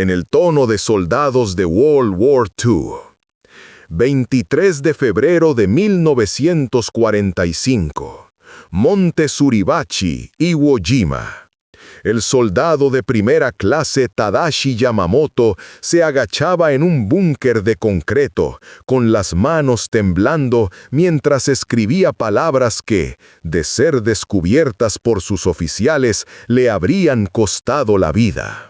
en el tono de soldados de World War II. 23 de febrero de 1945. Monte Suribachi, Iwo Jima. El soldado de primera clase Tadashi Yamamoto se agachaba en un búnker de concreto, con las manos temblando mientras escribía palabras que, de ser descubiertas por sus oficiales, le habrían costado la vida.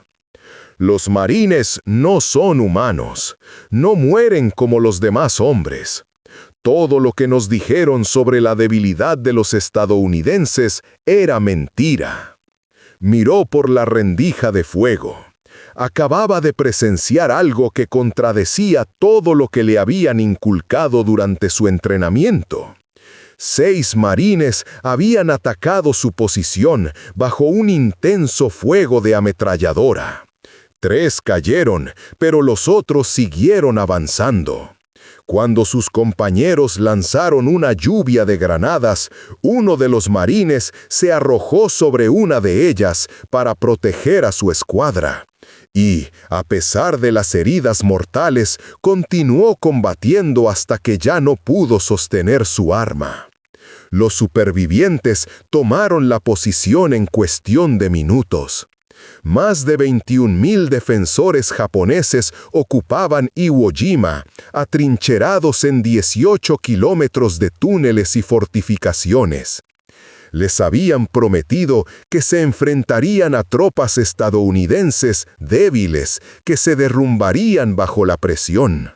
Los marines no son humanos, no mueren como los demás hombres. Todo lo que nos dijeron sobre la debilidad de los estadounidenses era mentira. Miró por la rendija de fuego. Acababa de presenciar algo que contradecía todo lo que le habían inculcado durante su entrenamiento. 6 marines habían atacado su posición bajo un intenso fuego de ametralladora. 3 cayeron, pero los otros siguieron avanzando. Cuando sus compañeros lanzaron una lluvia de granadas, uno de los marines se arrojó sobre una de ellas para proteger a su escuadra. Y, a pesar de las heridas mortales, continuó combatiendo hasta que ya no pudo sostener su arma. Los supervivientes tomaron la posición en cuestión de minutos. Más de 21.000 defensores japoneses ocupaban Iwo Jima, atrincherados en 18 kilómetros de túneles y fortificaciones. Les habían prometido que se enfrentarían a tropas estadounidenses débiles que se derrumbarían bajo la presión.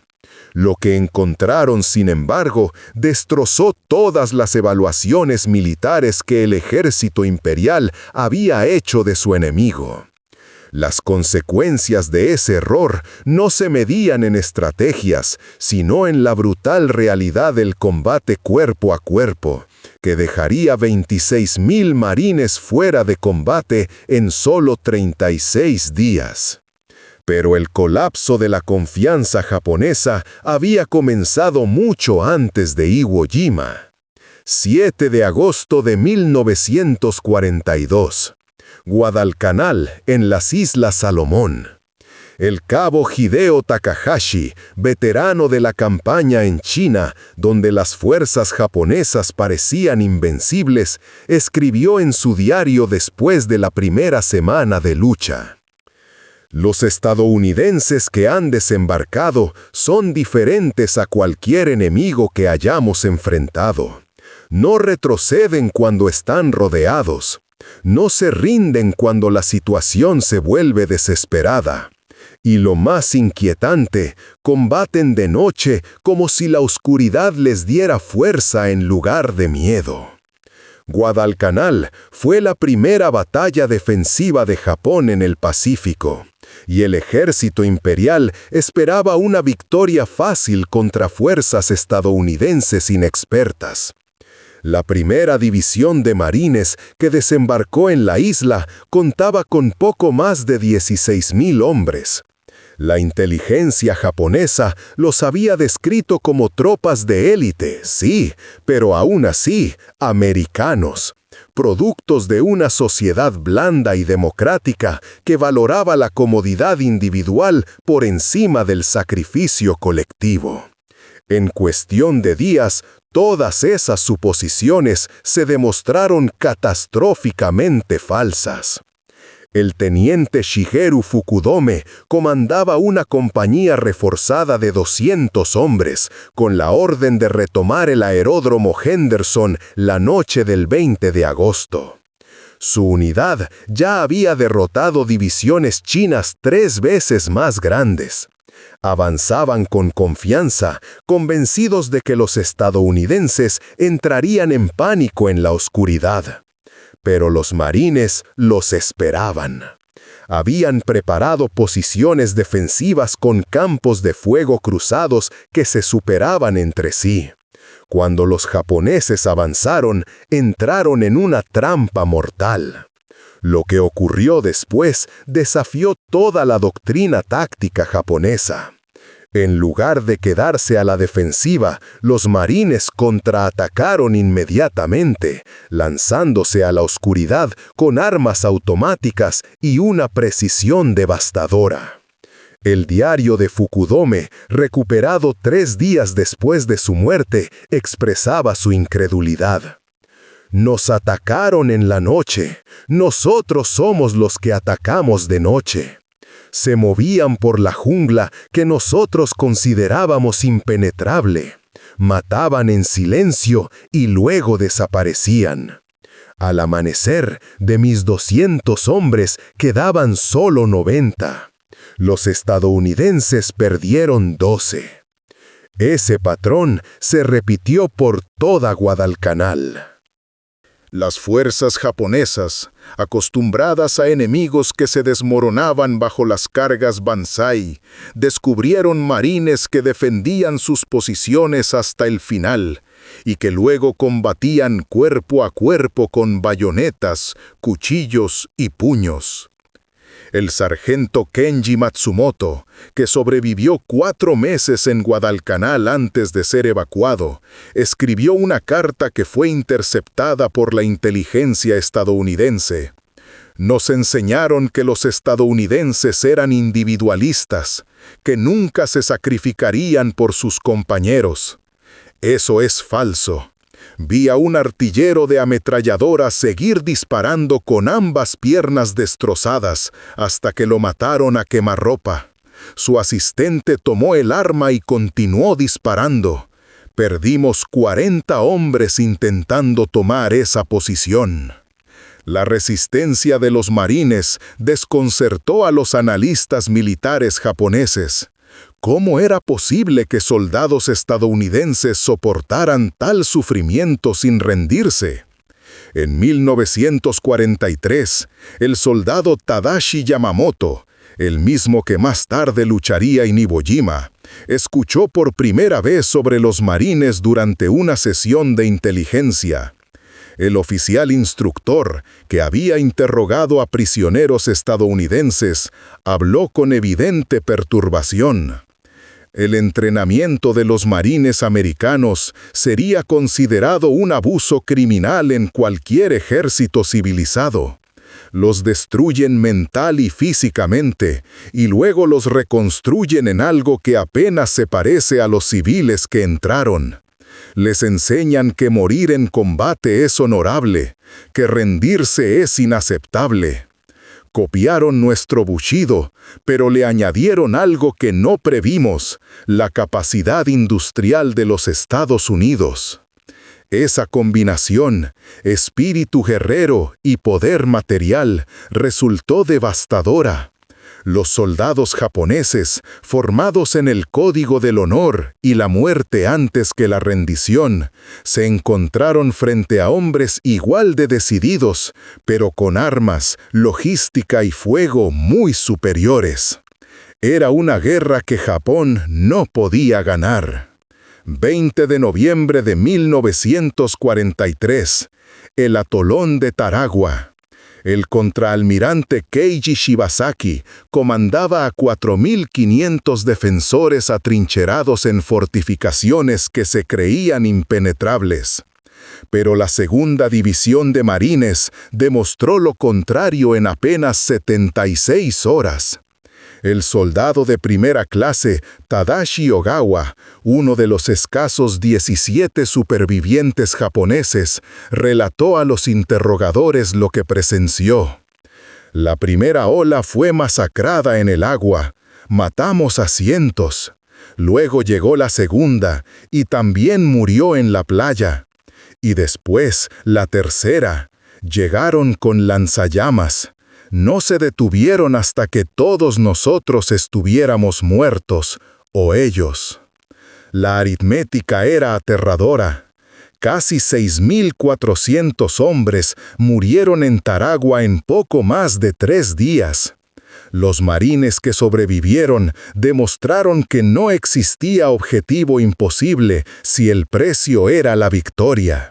Lo que encontraron, sin embargo, destrozó todas las evaluaciones militares que el ejército imperial había hecho de su enemigo. Las consecuencias de ese error no se medían en estrategias, sino en la brutal realidad del combate cuerpo a cuerpo, que dejaría 26.000 marines fuera de combate en solo 36 días. Pero el colapso de la confianza japonesa había comenzado mucho antes de Iwo Jima. 7 de agosto de 1942. Guadalcanal, en las Islas Salomón. El cabo Hideo Takahashi, veterano de la campaña en China, donde las fuerzas japonesas parecían invencibles, escribió en su diario después de la primera semana de lucha: los estadounidenses que han desembarcado son diferentes a cualquier enemigo que hayamos enfrentado. No retroceden cuando están rodeados. No se rinden cuando la situación se vuelve desesperada. Y lo más inquietante, combaten de noche como si la oscuridad les diera fuerza en lugar de miedo. Guadalcanal fue la primera batalla defensiva de Japón en el Pacífico, y el ejército imperial esperaba una victoria fácil contra fuerzas estadounidenses inexpertas. La primera división de marines que desembarcó en la isla contaba con poco más de 16.000 hombres. La inteligencia japonesa los había descrito como tropas de élite, sí, pero aún así, americanos, productos de una sociedad blanda y democrática que valoraba la comodidad individual por encima del sacrificio colectivo. En cuestión de días, todas esas suposiciones se demostraron catastróficamente falsas. El teniente Shigeru Fukudome comandaba una compañía reforzada de 200 hombres, con la orden de retomar el aeródromo Henderson la noche del 20 de agosto. Su unidad ya había derrotado divisiones chinas 3 veces más grandes. Avanzaban con confianza, convencidos de que los estadounidenses entrarían en pánico en la oscuridad. Pero los marines los esperaban. Habían preparado posiciones defensivas con campos de fuego cruzados que se superaban entre sí. Cuando los japoneses avanzaron, entraron en una trampa mortal. Lo que ocurrió después desafió toda la doctrina táctica japonesa. En lugar de quedarse a la defensiva, los marines contraatacaron inmediatamente, lanzándose a la oscuridad con armas automáticas y una precisión devastadora. El diario de Fukudome, recuperado 3 días después de su muerte, expresaba su incredulidad. Nos atacaron en la noche, nosotros somos los que atacamos de noche. Se movían por la jungla que nosotros considerábamos impenetrable. Mataban en silencio y luego desaparecían. Al amanecer, de mis 200 hombres quedaban solo 90. Los estadounidenses perdieron 12. Ese patrón se repitió por toda Guadalcanal. Las fuerzas japonesas, acostumbradas a enemigos que se desmoronaban bajo las cargas Banzai, descubrieron marines que defendían sus posiciones hasta el final y que luego combatían cuerpo a cuerpo con bayonetas, cuchillos y puños. El sargento Kenji Matsumoto, que sobrevivió 4 meses en Guadalcanal antes de ser evacuado, escribió una carta que fue interceptada por la inteligencia estadounidense. Nos enseñaron que los estadounidenses eran individualistas, que nunca se sacrificarían por sus compañeros. Eso es falso. Vi a un artillero de ametralladora seguir disparando con ambas piernas destrozadas hasta que lo mataron a quemarropa. Su asistente tomó el arma y continuó disparando. Perdimos 40 hombres intentando tomar esa posición. La resistencia de los marines desconcertó a los analistas militares japoneses. ¿Cómo era posible que soldados estadounidenses soportaran tal sufrimiento sin rendirse? En 1943, el soldado Tadashi Yamamoto, el mismo que más tarde lucharía en Iwo Jima, escuchó por primera vez sobre los marines durante una sesión de inteligencia. El oficial instructor, que había interrogado a prisioneros estadounidenses, habló con evidente perturbación. El entrenamiento de los marines americanos sería considerado un abuso criminal en cualquier ejército civilizado. Los destruyen mental y físicamente, y luego los reconstruyen en algo que apenas se parece a los civiles que entraron. Les enseñan que morir en combate es honorable, que rendirse es inaceptable. Copiaron nuestro Bushido, pero le añadieron algo que no previmos, la capacidad industrial de los Estados Unidos. Esa combinación, espíritu guerrero y poder material, resultó devastadora. Los soldados japoneses, formados en el código del honor y la muerte antes que la rendición, se encontraron frente a hombres igual de decididos, pero con armas, logística y fuego muy superiores. Era una guerra que Japón no podía ganar. 20 de noviembre de 1943, el atolón de Tarawa. El contraalmirante Keiji Shibasaki comandaba a 4.500 defensores atrincherados en fortificaciones que se creían impenetrables. Pero la segunda división de marines demostró lo contrario en apenas 76 horas. El soldado de primera clase, Tadashi Ogawa, uno de los escasos 17 supervivientes japoneses, relató a los interrogadores lo que presenció. La primera ola fue masacrada en el agua. Matamos a cientos. Luego llegó la segunda, y también murió en la playa. Y después, la tercera. Llegaron con lanzallamas. No se detuvieron hasta que todos nosotros estuviéramos muertos, o ellos. La aritmética era aterradora. Casi 6.400 hombres murieron en Tarawa en poco más de 3 días. Los marines que sobrevivieron demostraron que no existía objetivo imposible si el precio era la victoria.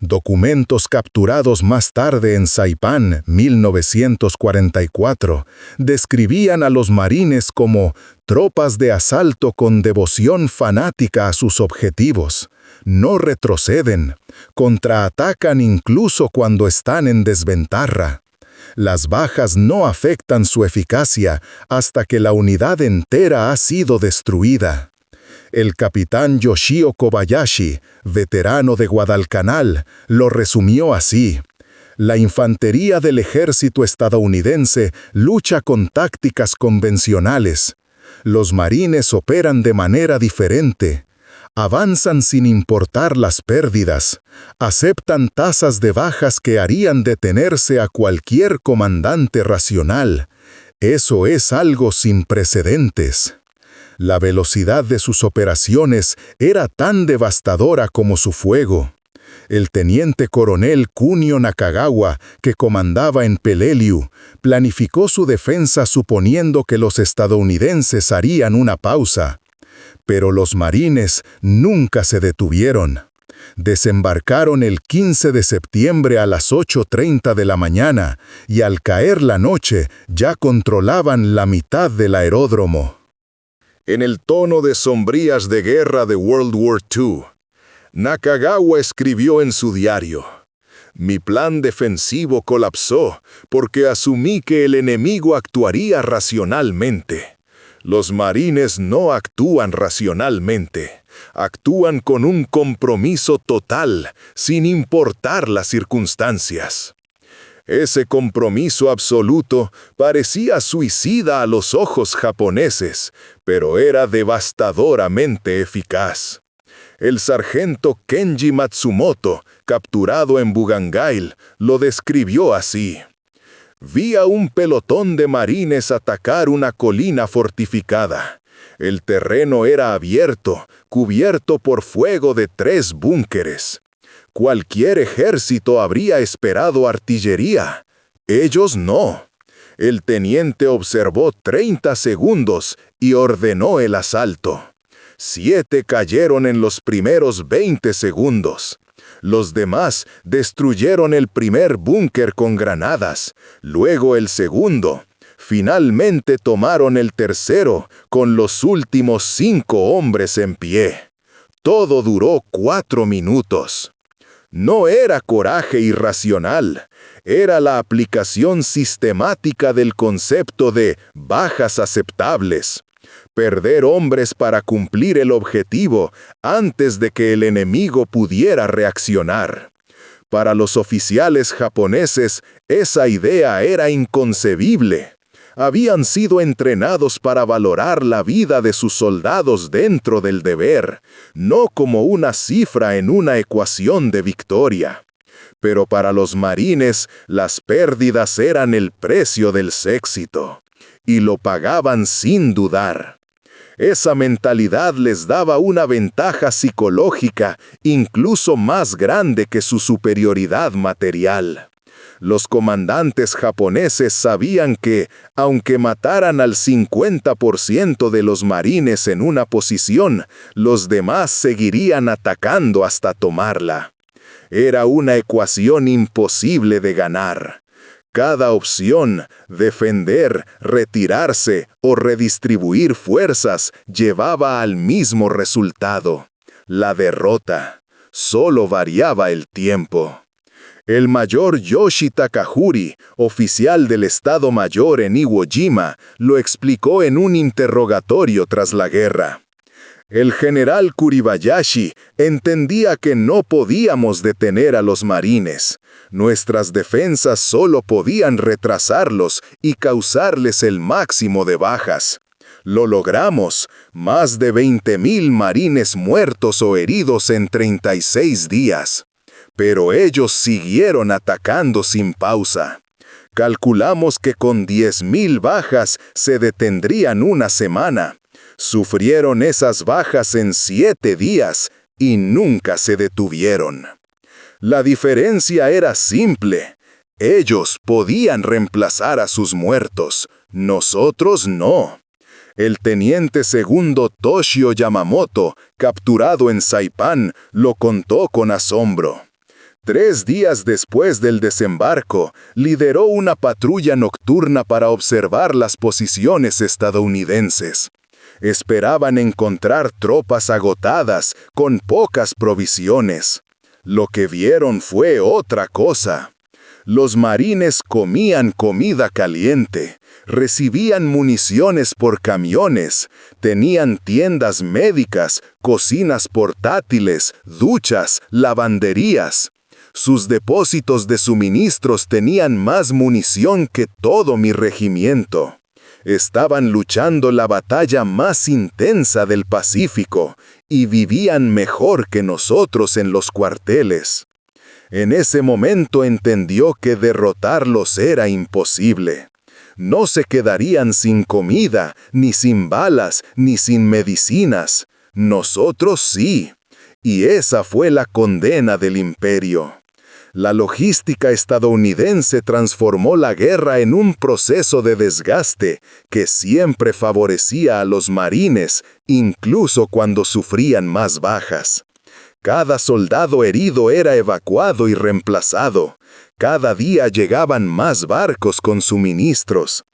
Documentos capturados más tarde en Saipán, 1944, describían a los marines como tropas de asalto con devoción fanática a sus objetivos. No retroceden, contraatacan incluso cuando están en desventaja. Las bajas no afectan su eficacia hasta que la unidad entera ha sido destruida. El capitán Yoshio Kobayashi, veterano de Guadalcanal, lo resumió así: la infantería del ejército estadounidense lucha con tácticas convencionales. Los marines operan de manera diferente. Avanzan sin importar las pérdidas. Aceptan tasas de bajas que harían detenerse a cualquier comandante racional. Eso es algo sin precedentes. La velocidad de sus operaciones era tan devastadora como su fuego. El teniente coronel Kunio Nakagawa, que comandaba en Peleliu, planificó su defensa suponiendo que los estadounidenses harían una pausa. Pero los marines nunca se detuvieron. Desembarcaron el 15 de septiembre a las 8:30 de la mañana y al caer la noche ya controlaban la mitad del aeródromo. En el tono de sombrías de guerra de World War II, Nakagawa escribió en su diario: «Mi plan defensivo colapsó porque asumí que el enemigo actuaría racionalmente. Los marines no actúan racionalmente, actúan con un compromiso total, sin importar las circunstancias». Ese compromiso absoluto parecía suicida a los ojos japoneses, pero era devastadoramente eficaz. El sargento Kenji Matsumoto, capturado en Bugangail, lo describió así: «Vi a un pelotón de marines atacar una colina fortificada. El terreno era abierto, cubierto por fuego de 3 búnkeres. Cualquier ejército habría esperado artillería. Ellos no. El teniente observó 30 segundos y ordenó el asalto. 7 cayeron en los primeros 20 segundos. Los demás destruyeron el primer búnker con granadas, luego el segundo. Finalmente tomaron el tercero con los últimos 5 hombres en pie. Todo duró 4 minutos. No era coraje irracional, era la aplicación sistemática del concepto de bajas aceptables. Perder hombres para cumplir el objetivo antes de que el enemigo pudiera reaccionar. Para los oficiales japoneses, esa idea era inconcebible. Habían sido entrenados para valorar la vida de sus soldados dentro del deber, no como una cifra en una ecuación de victoria. Pero para los marines, las pérdidas eran el precio del éxito, y lo pagaban sin dudar. Esa mentalidad les daba una ventaja psicológica incluso más grande que su superioridad material. Los comandantes japoneses sabían que, aunque mataran al 50% de los marines en una posición, los demás seguirían atacando hasta tomarla. Era una ecuación imposible de ganar. Cada opción, defender, retirarse o redistribuir fuerzas, llevaba al mismo resultado: la derrota. Solo variaba el tiempo. El mayor Yoshi Takahuri, oficial del Estado Mayor en Iwo Jima, lo explicó en un interrogatorio tras la guerra. El general Kuribayashi entendía que no podíamos detener a los marines. Nuestras defensas solo podían retrasarlos y causarles el máximo de bajas. Lo logramos, más de 20,000 marines muertos o heridos en 36 días. Pero ellos siguieron atacando sin pausa. Calculamos que con 10,000 bajas se detendrían una semana. Sufrieron esas bajas en 7 días y nunca se detuvieron. La diferencia era simple. Ellos podían reemplazar a sus muertos, nosotros no. El teniente segundo Toshio Yamamoto, capturado en Saipan, lo contó con asombro. 3 días después del desembarco, lideró una patrulla nocturna para observar las posiciones estadounidenses. Esperaban encontrar tropas agotadas, con pocas provisiones. Lo que vieron fue otra cosa. Los marines comían comida caliente, recibían municiones por camiones, tenían tiendas médicas, cocinas portátiles, duchas, lavanderías. Sus depósitos de suministros tenían más munición que todo mi regimiento. Estaban luchando la batalla más intensa del Pacífico y vivían mejor que nosotros en los cuarteles. En ese momento entendió que derrotarlos era imposible. No se quedarían sin comida, ni sin balas, ni sin medicinas. Nosotros sí. Y esa fue la condena del imperio. La logística estadounidense transformó la guerra en un proceso de desgaste que siempre favorecía a los marines, incluso cuando sufrían más bajas. Cada soldado herido era evacuado y reemplazado. Cada día llegaban más barcos con suministros.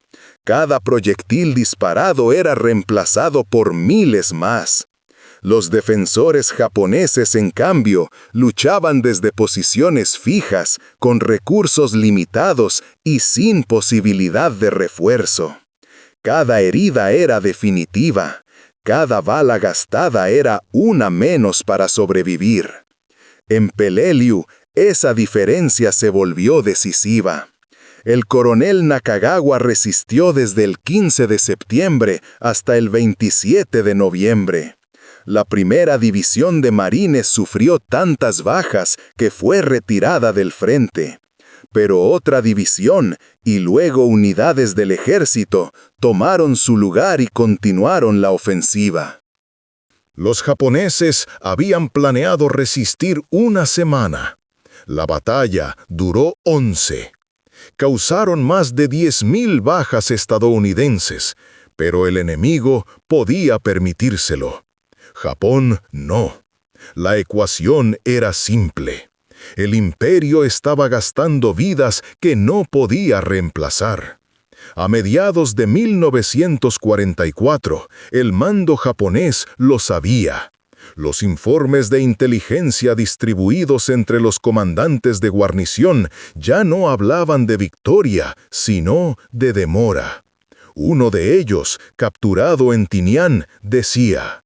Cada proyectil disparado era reemplazado por miles más. Los defensores japoneses, en cambio, luchaban desde posiciones fijas, con recursos limitados y sin posibilidad de refuerzo. Cada herida era definitiva. Cada bala gastada era una menos para sobrevivir. En Peleliu, esa diferencia se volvió decisiva. El coronel Nakagawa resistió desde el 15 de septiembre hasta el 27 de noviembre. La primera división de marines sufrió tantas bajas que fue retirada del frente. Pero otra división, y luego unidades del ejército, tomaron su lugar y continuaron la ofensiva. Los japoneses habían planeado resistir una semana. La batalla duró 11. Causaron más de 10.000 bajas estadounidenses, pero el enemigo podía permitírselo. Japón no. La ecuación era simple. El imperio estaba gastando vidas que no podía reemplazar. A mediados de 1944, el mando japonés lo sabía. Los informes de inteligencia distribuidos entre los comandantes de guarnición ya no hablaban de victoria, sino de demora. Uno de ellos, capturado en Tinian, decía: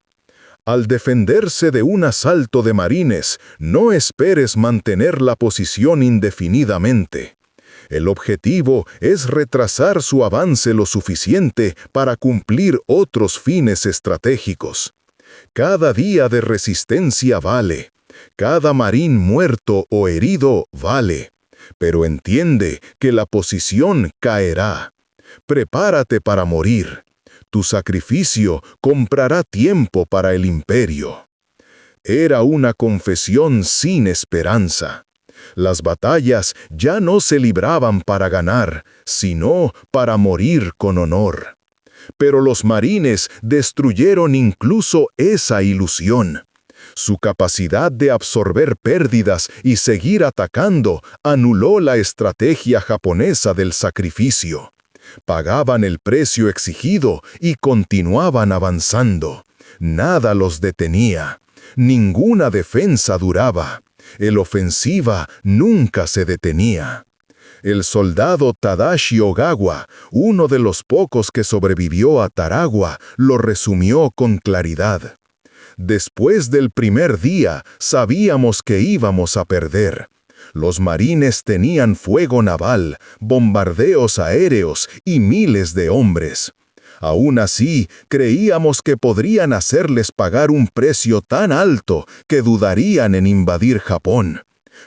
«Al defenderse de un asalto de marines, no esperes mantener la posición indefinidamente. El objetivo es retrasar su avance lo suficiente para cumplir otros fines estratégicos. Cada día de resistencia vale. Cada marín muerto o herido vale. Pero entiende que la posición caerá. Prepárate para morir. Tu sacrificio comprará tiempo para el imperio». Era una confesión sin esperanza. Las batallas ya no se libraban para ganar, sino para morir con honor. Pero los marines destruyeron incluso esa ilusión. Su capacidad de absorber pérdidas y seguir atacando anuló la estrategia japonesa del sacrificio. Pagaban el precio exigido y continuaban avanzando. Nada los detenía. Ninguna defensa duraba. El ofensiva nunca se detenía. El soldado Tadashi Ogawa, uno de los pocos que sobrevivió a Tarawa, lo resumió con claridad. Después del primer día, sabíamos que íbamos a perder. Los marines tenían fuego naval, bombardeos aéreos y miles de hombres. Aún así, creíamos que podrían hacerles pagar un precio tan alto que dudarían en invadir Japón.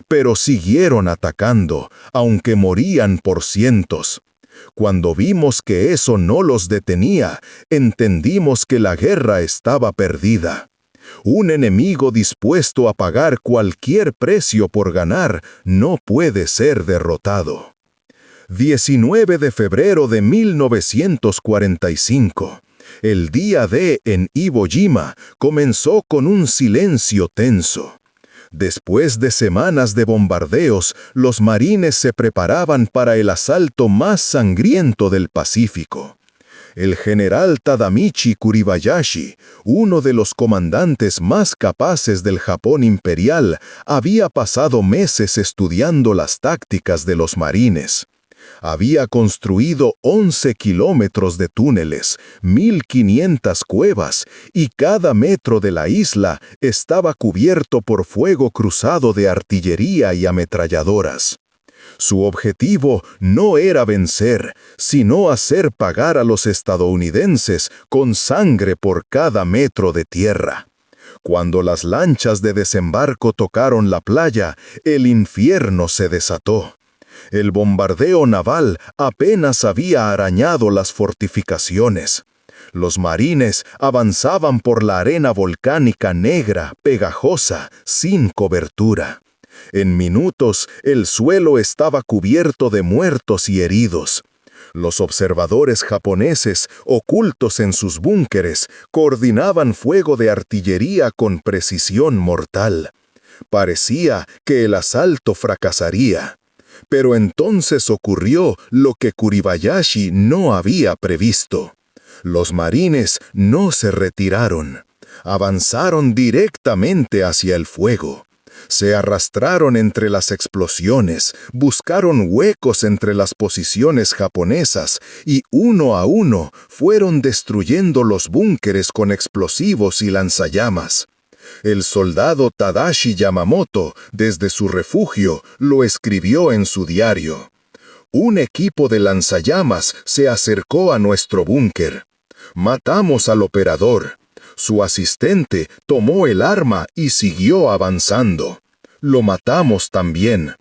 Pero siguieron atacando, aunque morían por cientos. Cuando vimos que eso no los detenía, entendimos que la guerra estaba perdida. Un enemigo dispuesto a pagar cualquier precio por ganar no puede ser derrotado. 19 de febrero de 1945. El día D en Iwo Jima comenzó con un silencio tenso. Después de semanas de bombardeos, los marines se preparaban para el asalto más sangriento del Pacífico. El general Tadamichi Kuribayashi, uno de los comandantes más capaces del Japón imperial, había pasado meses estudiando las tácticas de los marines. Había construido 11 kilómetros de túneles, 1.500 cuevas, y cada metro de la isla estaba cubierto por fuego cruzado de artillería y ametralladoras. Su objetivo no era vencer, sino hacer pagar a los estadounidenses con sangre por cada metro de tierra. Cuando las lanchas de desembarco tocaron la playa, el infierno se desató. El bombardeo naval apenas había arañado las fortificaciones. Los marines avanzaban por la arena volcánica negra, pegajosa, sin cobertura. En minutos, el suelo estaba cubierto de muertos y heridos. Los observadores japoneses, ocultos en sus búnkeres, coordinaban fuego de artillería con precisión mortal. Parecía que el asalto fracasaría. Pero entonces ocurrió lo que Kuribayashi no había previsto. Los marines no se retiraron. Avanzaron directamente hacia el fuego. Se arrastraron entre las explosiones, buscaron huecos entre las posiciones japonesas y uno a uno fueron destruyendo los búnkeres con explosivos y lanzallamas. El soldado Tadashi Yamamoto, desde su refugio, lo escribió en su diario. Un equipo de lanzallamas se acercó a nuestro búnker. Matamos al operador. Su asistente tomó el arma y siguió avanzando. Lo matamos también.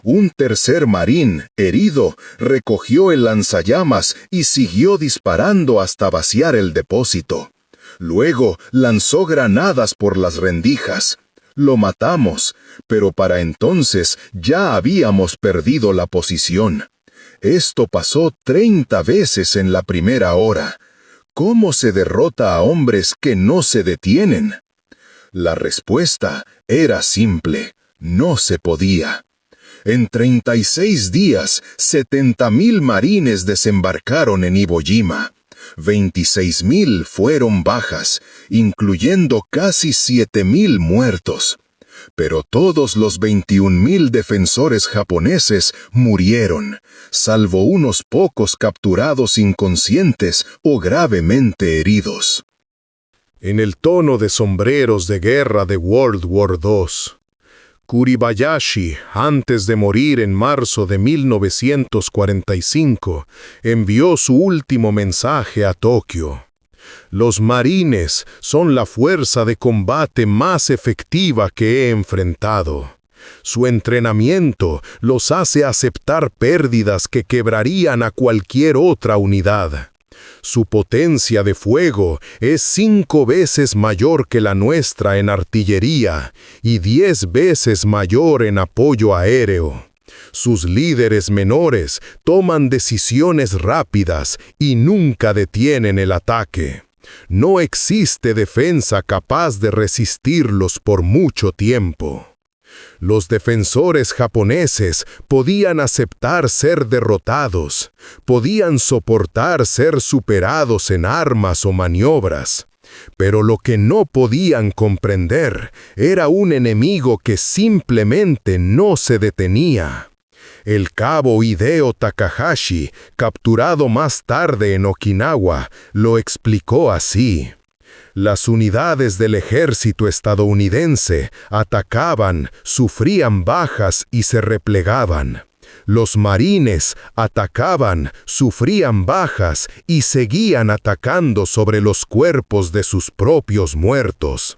Un tercer marín, herido, recogió el lanzallamas y siguió disparando hasta vaciar el depósito. Luego lanzó granadas por las rendijas. Lo matamos, pero para entonces ya habíamos perdido la posición. Esto pasó 30 veces en la primera hora. ¿Cómo se derrota a hombres que no se detienen? La respuesta era simple: no se podía. En 36 días, 70.000 marines desembarcaron en Iwo Jima. 26.000 fueron bajas, incluyendo casi 7.000 muertos. Pero todos los 21.000 defensores japoneses murieron, salvo unos pocos capturados inconscientes o gravemente heridos. En el tono de sombreros de guerra de World War II, Kuribayashi, antes de morir en marzo de 1945, envió su último mensaje a Tokio. Los marines son la fuerza de combate más efectiva que he enfrentado. Su entrenamiento los hace aceptar pérdidas que quebrarían a cualquier otra unidad. Su potencia de fuego es 5 veces mayor que la nuestra en artillería y 10 veces mayor en apoyo aéreo. Sus líderes menores toman decisiones rápidas y nunca detienen el ataque. No existe defensa capaz de resistirlos por mucho tiempo. Los defensores japoneses podían aceptar ser derrotados, podían soportar ser superados en armas o maniobras, pero lo que no podían comprender era un enemigo que simplemente no se detenía. El cabo Hideo Takahashi, capturado más tarde en Okinawa, lo explicó así: las unidades del ejército estadounidense atacaban, sufrían bajas y se replegaban. Los marines atacaban, sufrían bajas y seguían atacando sobre los cuerpos de sus propios muertos.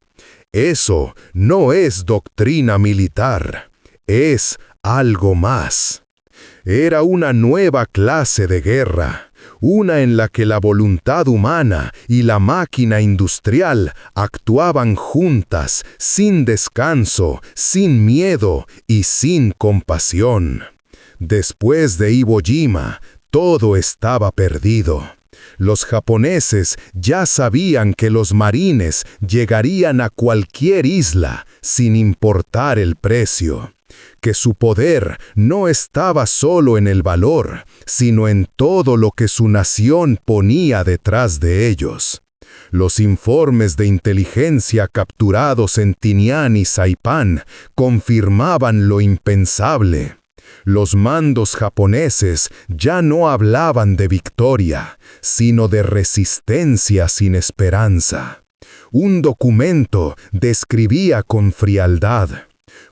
Eso no es doctrina militar, es algo más. Era una nueva clase de guerra, una en la que la voluntad humana y la máquina industrial actuaban juntas, sin descanso, sin miedo y sin compasión. Después de Iwo Jima, todo estaba perdido. Los japoneses ya sabían que los marines llegarían a cualquier isla, sin importar el precio. que su poder no estaba solo en el valor, sino en todo lo que su nación ponía detrás de ellos. Los informes de inteligencia capturados en Tinian y Saipán confirmaban lo impensable. Los mandos japoneses ya no hablaban de victoria, sino de resistencia sin esperanza. Un documento describía con frialdad: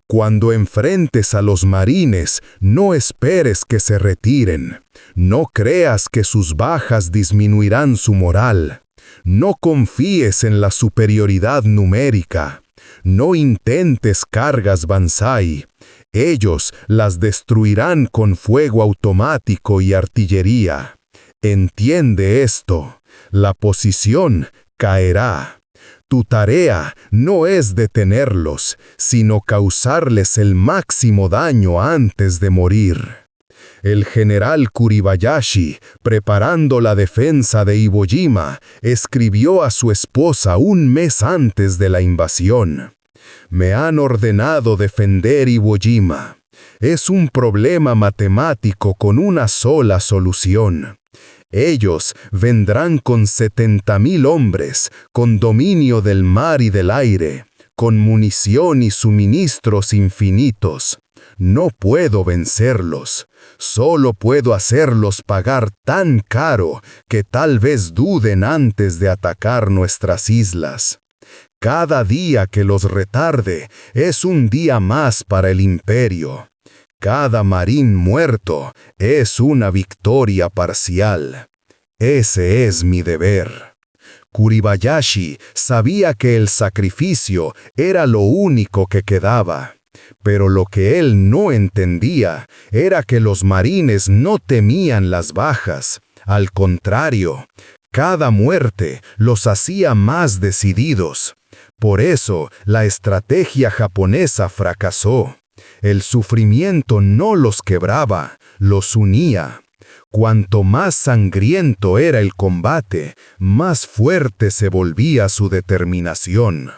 cuando enfrentes a los marines, no esperes que se retiren. No creas que sus bajas disminuirán su moral. No confíes en la superioridad numérica. No intentes cargas Banzai. Ellos las destruirán con fuego automático y artillería. Entiende esto. La posición caerá. Tu tarea no es detenerlos, sino causarles el máximo daño antes de morir. El general Kuribayashi, preparando la defensa de Iwo Jima, escribió a su esposa un mes antes de la invasión: «Me han ordenado defender Iwo Jima. Es un problema matemático con una sola solución. Ellos vendrán con 70,000 hombres, con dominio del mar y del aire, con munición y suministros infinitos. No puedo vencerlos. Solo puedo hacerlos pagar tan caro que tal vez duden antes de atacar nuestras islas. Cada día que los retarde es un día más para el imperio. Cada marín muerto es una victoria parcial. Ese es mi deber». Kuribayashi sabía que el sacrificio era lo único que quedaba, pero lo que él no entendía era que los marines no temían las bajas. Al contrario, cada muerte los hacía más decididos. Por eso, la estrategia japonesa fracasó. El sufrimiento no los quebraba, los unía. Cuanto más sangriento era el combate, más fuerte se volvía su determinación.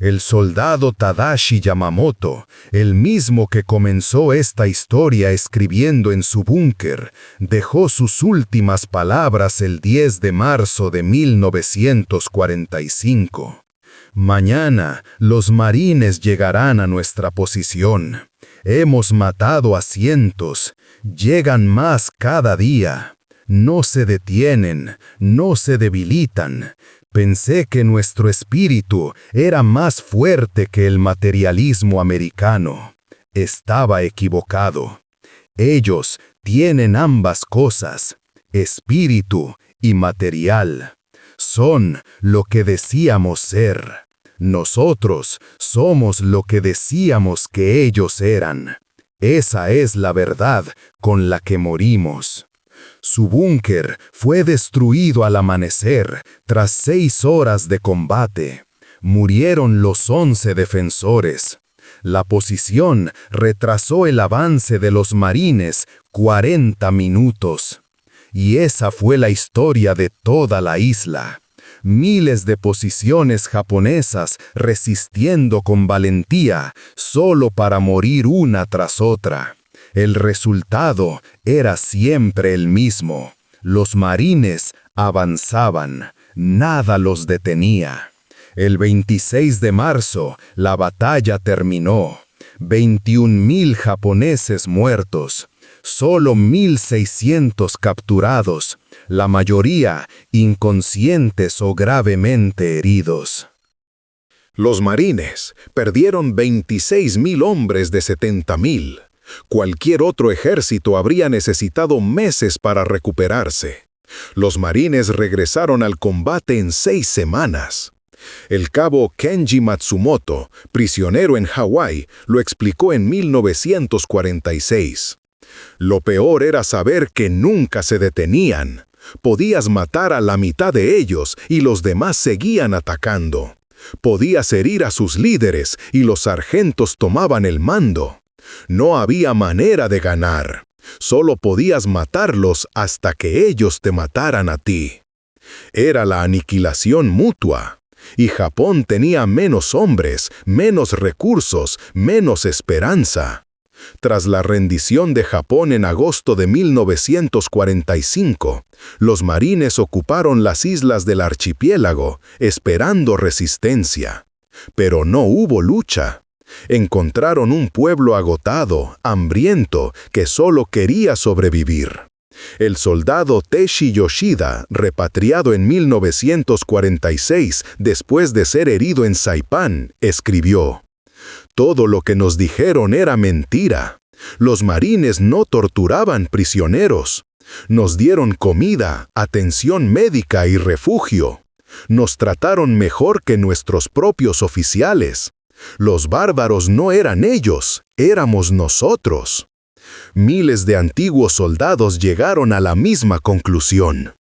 El soldado Tadashi Yamamoto, el mismo que comenzó esta historia escribiendo en su búnker, dejó sus últimas palabras el 10 de marzo de 1945. «Mañana los marines llegarán a nuestra posición. Hemos matado a cientos, llegan más cada día. No se detienen, no se debilitan. Pensé que nuestro espíritu era más fuerte que el materialismo americano. Estaba equivocado. Ellos tienen ambas cosas, espíritu y material. Son lo que decíamos ser. Nosotros somos lo que decíamos que ellos eran. Esa es la verdad con la que morimos». Su búnker fue destruido al amanecer tras 6 horas de combate. Murieron los 11 defensores. La posición retrasó el avance de los marines 40 minutos. Y esa fue la historia de toda la isla. Miles de posiciones japonesas resistiendo con valentía solo para morir una tras otra. El resultado era siempre el mismo. Los marines avanzaban, nada los detenía. El 26 de marzo, la batalla terminó. 21,000 japoneses muertos, solo 1,600 capturados, la mayoría inconscientes o gravemente heridos. Los marines perdieron 26,000 hombres de 70,000. Cualquier otro ejército habría necesitado meses para recuperarse. Los marines regresaron al combate en 6 semanas. El cabo Kenji Matsumoto, prisionero en Hawái, lo explicó en 1946. Lo peor era saber que nunca se detenían. Podías matar a la mitad de ellos y los demás seguían atacando. Podías herir a sus líderes y los sargentos tomaban el mando. No había manera de ganar. Solo podías matarlos hasta que ellos te mataran a ti. Era la aniquilación mutua. Y Japón tenía menos hombres, menos recursos, menos esperanza. Tras la rendición de Japón en agosto de 1945, los marines ocuparon las islas del archipiélago, esperando resistencia. Pero no hubo lucha. Encontraron un pueblo agotado, hambriento, que solo quería sobrevivir. El soldado Teshi Yoshida, repatriado en 1946 después de ser herido en Saipán, escribió: «Todo lo que nos dijeron era mentira. Los marines no torturaban prisioneros. Nos dieron comida, atención médica y refugio. Nos trataron mejor que nuestros propios oficiales. Los bárbaros no eran ellos, éramos nosotros». Miles de antiguos soldados llegaron a la misma conclusión.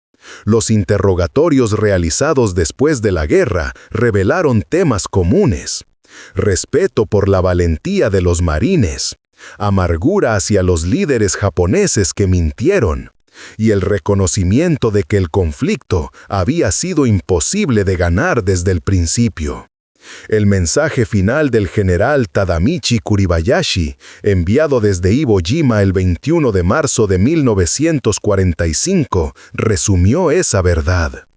Los interrogatorios realizados después de la guerra revelaron temas comunes: respeto por la valentía de los marines, amargura hacia los líderes japoneses que mintieron, y el reconocimiento de que el conflicto había sido imposible de ganar desde el principio. El mensaje final del general Tadamichi Kuribayashi, enviado desde Iwo Jima el 21 de marzo de 1945, resumió esa verdad.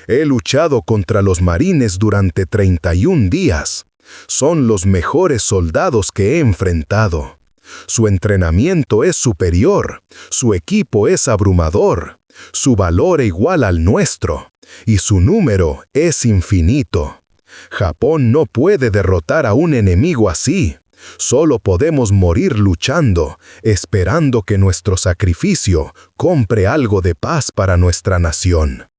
«He luchado contra los marines durante 31 días. Son los mejores soldados que he enfrentado. Su entrenamiento es superior, su equipo es abrumador, su valor igual al nuestro, y su número es infinito. Japón no puede derrotar a un enemigo así. Solo podemos morir luchando, esperando que nuestro sacrificio compre algo de paz para nuestra nación».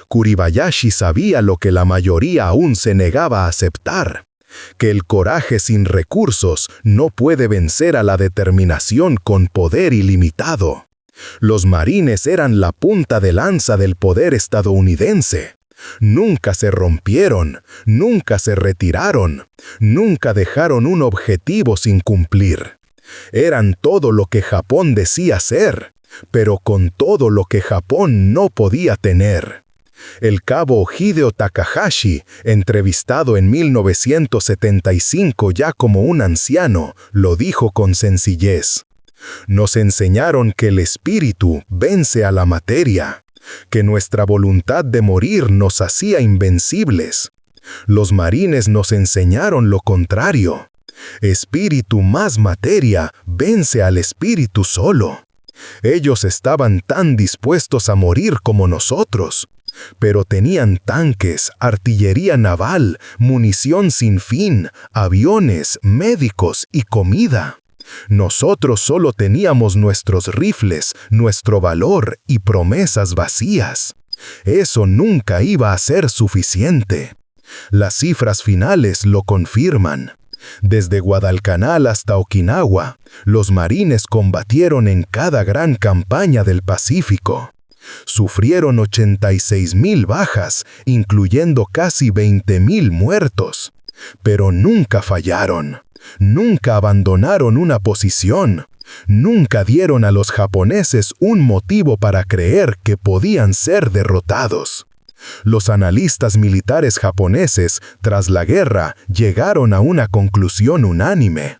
Kuribayashi sabía lo que la mayoría aún se negaba a aceptar: que el coraje sin recursos no puede vencer a la determinación con poder ilimitado. Los marines eran la punta de lanza del poder estadounidense. Nunca se rompieron, nunca se retiraron, nunca dejaron un objetivo sin cumplir. Eran todo lo que Japón decía ser, pero con todo lo que Japón no podía tener. El cabo Hideo Takahashi, entrevistado en 1975 ya como un anciano, lo dijo con sencillez: «Nos enseñaron que el espíritu vence a la materia, que nuestra voluntad de morir nos hacía invencibles. Los marines nos enseñaron lo contrario. Espíritu más materia vence al espíritu solo. Ellos estaban tan dispuestos a morir como nosotros, pero tenían tanques, artillería naval, munición sin fin, aviones, médicos y comida. Nosotros solo teníamos nuestros rifles, nuestro valor y promesas vacías. Eso nunca iba a ser suficiente». Las cifras finales lo confirman. Desde Guadalcanal hasta Okinawa, los marines combatieron en cada gran campaña del Pacífico. Sufrieron 86,000 bajas, incluyendo casi 20,000 muertos. Pero nunca fallaron. Nunca abandonaron una posición. Nunca dieron a los japoneses un motivo para creer que podían ser derrotados. Los analistas militares japoneses, tras la guerra, llegaron a una conclusión unánime: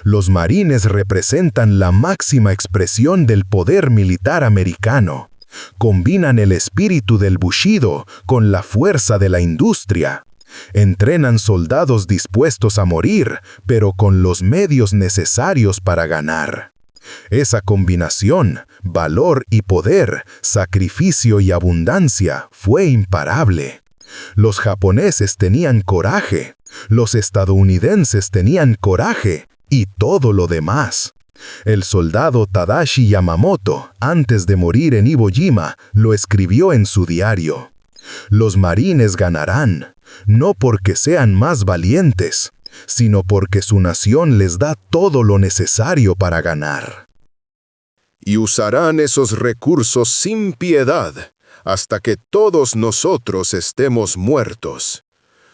los marines representan la máxima expresión del poder militar americano. Combinan el espíritu del Bushido con la fuerza de la industria. Entrenan soldados dispuestos a morir, pero con los medios necesarios para ganar. Esa combinación, valor y poder, sacrificio y abundancia, fue imparable. Los japoneses tenían coraje, los estadounidenses tenían coraje, y todo lo demás. El soldado Tadashi Yamamoto, antes de morir en Iwo Jima, lo escribió en su diario: «Los marines ganarán, no porque sean más valientes, sino porque su nación les da todo lo necesario para ganar. Y usarán esos recursos sin piedad, hasta que todos nosotros estemos muertos.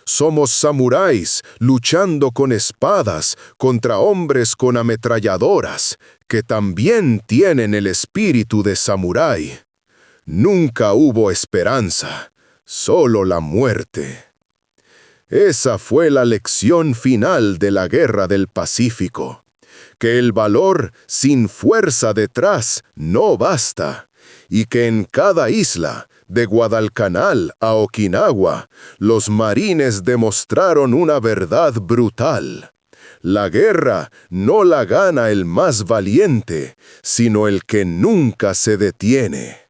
Somos samuráis luchando con espadas contra hombres con ametralladoras, que también tienen el espíritu de samurái. Nunca hubo esperanza, solo la muerte». Esa fue la lección final de la Guerra del Pacífico. que el valor sin fuerza detrás no basta, y que en cada isla, de Guadalcanal a Okinawa, los marines demostraron una verdad brutal. La guerra no la gana el más valiente, sino el que nunca se detiene.